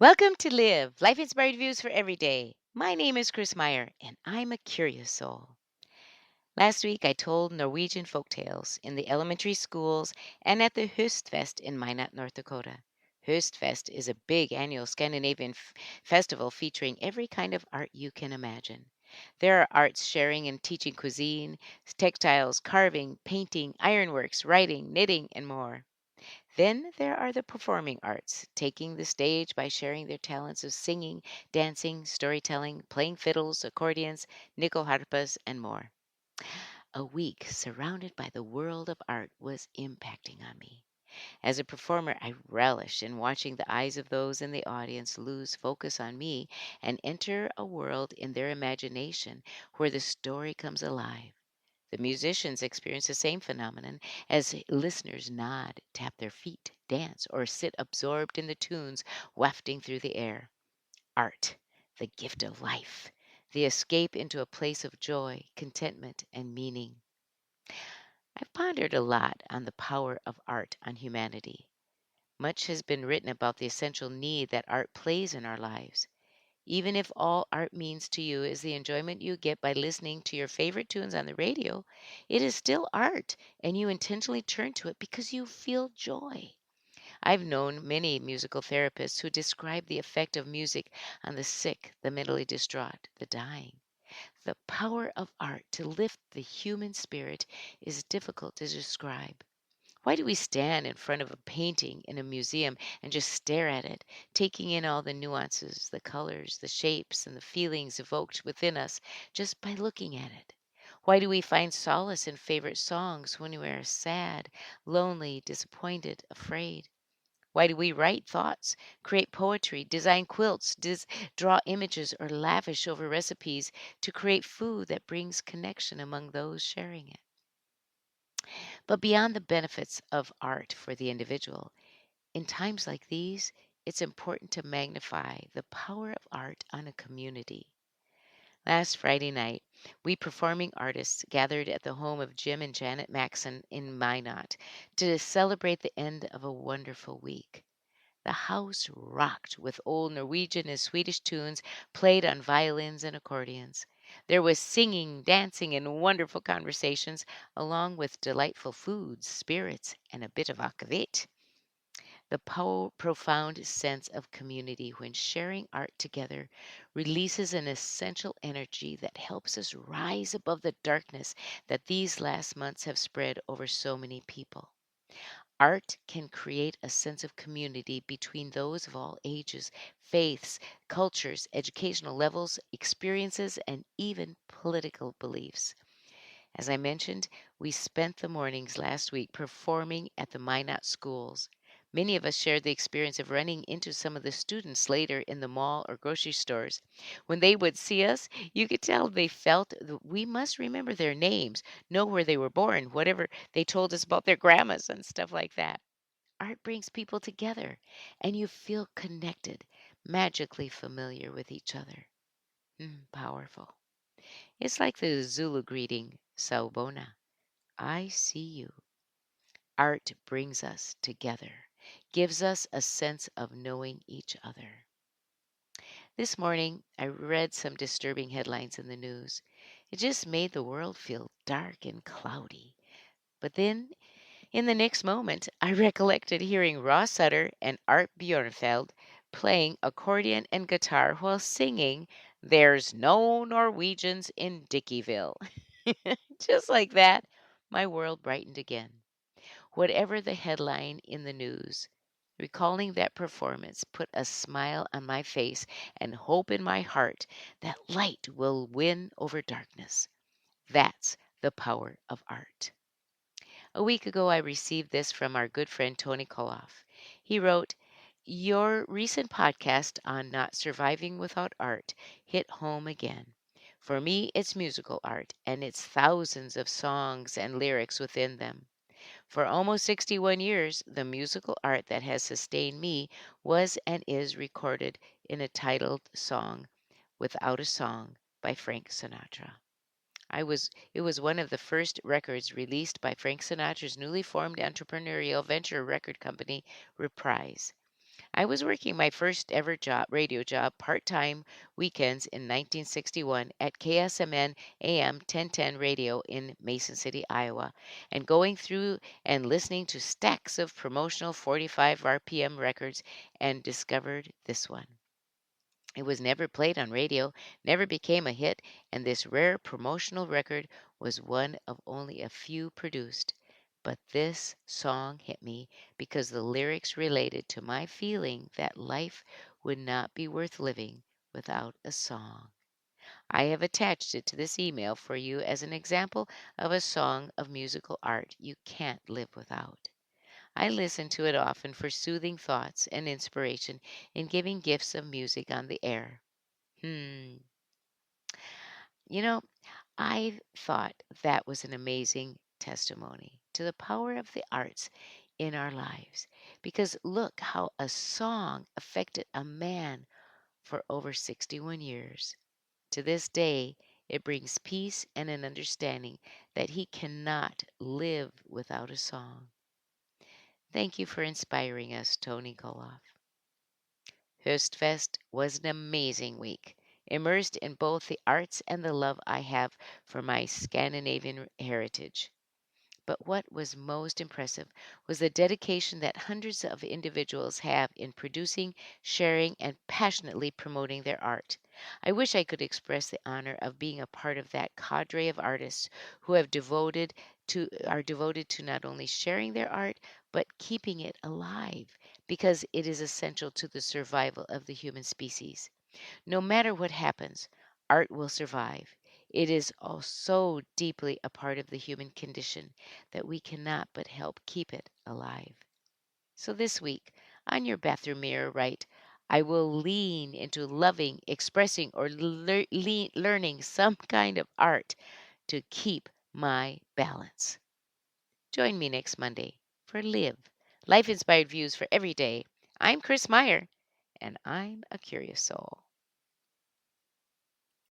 Welcome to Live, Life Inspired Views for Every Day. My name is Chris Meyer, and I'm a curious soul. Last week, I told Norwegian folk tales in the elementary schools and at the Höstfest in Minot, North Dakota. Höstfest is a big annual Scandinavian festival featuring every kind of art you can imagine. There are arts sharing and teaching cuisine, textiles, carving, painting, ironworks, writing, knitting, and more. Then there are the performing arts, taking the stage by sharing their talents of singing, dancing, storytelling, playing fiddles, accordions, nyckelharpas, and more. A week surrounded by the world of art was impacting on me. As a performer, I relish in watching the eyes of those in the audience lose focus on me and enter a world in their imagination where the story comes alive. The musicians experience the same phenomenon as listeners nod, tap their feet, dance, or sit absorbed in the tunes wafting through the air. Art, the gift of life, the escape into a place of joy, contentment, and meaning. I've pondered a lot on the power of art on humanity. Much has been written about the essential need that art plays in our lives. Even if all art means to you is the enjoyment you get by listening to your favorite tunes on the radio, it is still art, and you intentionally turn to it because you feel joy. I've known many musical therapists who describe the effect of music on the sick, the mentally distraught, the dying. The power of art to lift the human spirit is difficult to describe. Why do we stand in front of a painting in a museum and just stare at it, taking in all the nuances, the colors, the shapes, and the feelings evoked within us just by looking at it? Why do we find solace in favorite songs when we are sad, lonely, disappointed, afraid? Why do we write thoughts, create poetry, design quilts, draw images, or lavish over recipes to create food that brings connection among those sharing it? But beyond the benefits of art for the individual, in times like these, it's important to magnify the power of art on a community. Last Friday night, we performing artists gathered at the home of Jim and Janet Maxon in Minot to celebrate the end of a wonderful week. The house rocked with old Norwegian and Swedish tunes played on violins and accordions. There was singing, dancing, and wonderful conversations, along with delightful foods, spirits, and a bit of akvavit. The profound sense of community when sharing art together releases an essential energy that helps us rise above the darkness that these last months have spread over so many people. Art can create a sense of community between those of all ages, faiths, cultures, educational levels, experiences, and even political beliefs. As I mentioned, we spent the mornings last week performing at the Minot schools. Many of us shared the experience of running into some of the students later in the mall or grocery stores. When they would see us, you could tell they felt that we must remember their names, know where they were born, whatever they told us about their grandmas and stuff like that. Art brings people together, and you feel connected, magically familiar with each other. Powerful. It's like the Zulu greeting, Sawubona. I see you. Art brings us together, gives us a sense of knowing each other. This morning, I read some disturbing headlines in the news. It just made the world feel dark and cloudy. But then, in the next moment, I recollected hearing Ross Sutter and Art Bjornfeld playing accordion and guitar while singing "There's No Norwegians in Dickeyville." Just like that, my world brightened again. Whatever the headline in the news, recalling that performance put a smile on my face and hope in my heart that light will win over darkness. That's the power of art. A week ago, I received this from our good friend Tony Koloff. He wrote, "Your recent podcast on not surviving without art hit home again. For me, it's musical art, and it's thousands of songs and lyrics within them. For almost 61 years, the musical art that has sustained me was and is recorded in a titled song, Without a Song by Frank Sinatra. It was one of the first records released by Frank Sinatra's newly formed entrepreneurial venture record company, Reprise. I was working my first ever job, radio job, part time weekends in 1961 at KSMN AM 1010 radio in Mason City, Iowa, and going through and listening to stacks of promotional 45 RPM records and discovered this one. It was never played on radio, never became a hit, and this rare promotional record was one of only a few produced. But this song hit me because the lyrics related to my feeling that life would not be worth living without a song. I have attached it to this email for you as an example of a song of musical art you can't live without. I listen to it often for soothing thoughts and inspiration in giving gifts of music on the air. Hmm. You know, I thought that was an amazing testimony to the power of the arts in our lives. Because look how a song affected a man for over 61 years. To this day, it brings peace and an understanding that he cannot live without a song. Thank you for inspiring us, Tony Koloff. Höstfest was an amazing week, immersed in both the arts and the love I have for my Scandinavian heritage. But what was most impressive was the dedication that hundreds of individuals have in producing, sharing, and passionately promoting their art. I wish I could express the honor of being a part of that cadre of artists who have devoted to not only sharing their art but keeping it alive because it is essential to the survival of the human species. No matter what happens, art will survive. It is all so deeply a part of the human condition that we cannot but help keep it alive. So this week, on your bathroom mirror, write, I will lean into loving, expressing, or learning some kind of art to keep my balance. Join me next Monday for Live, Life Inspired Views for Every Day. I'm Chris Meyer, and I'm a curious soul.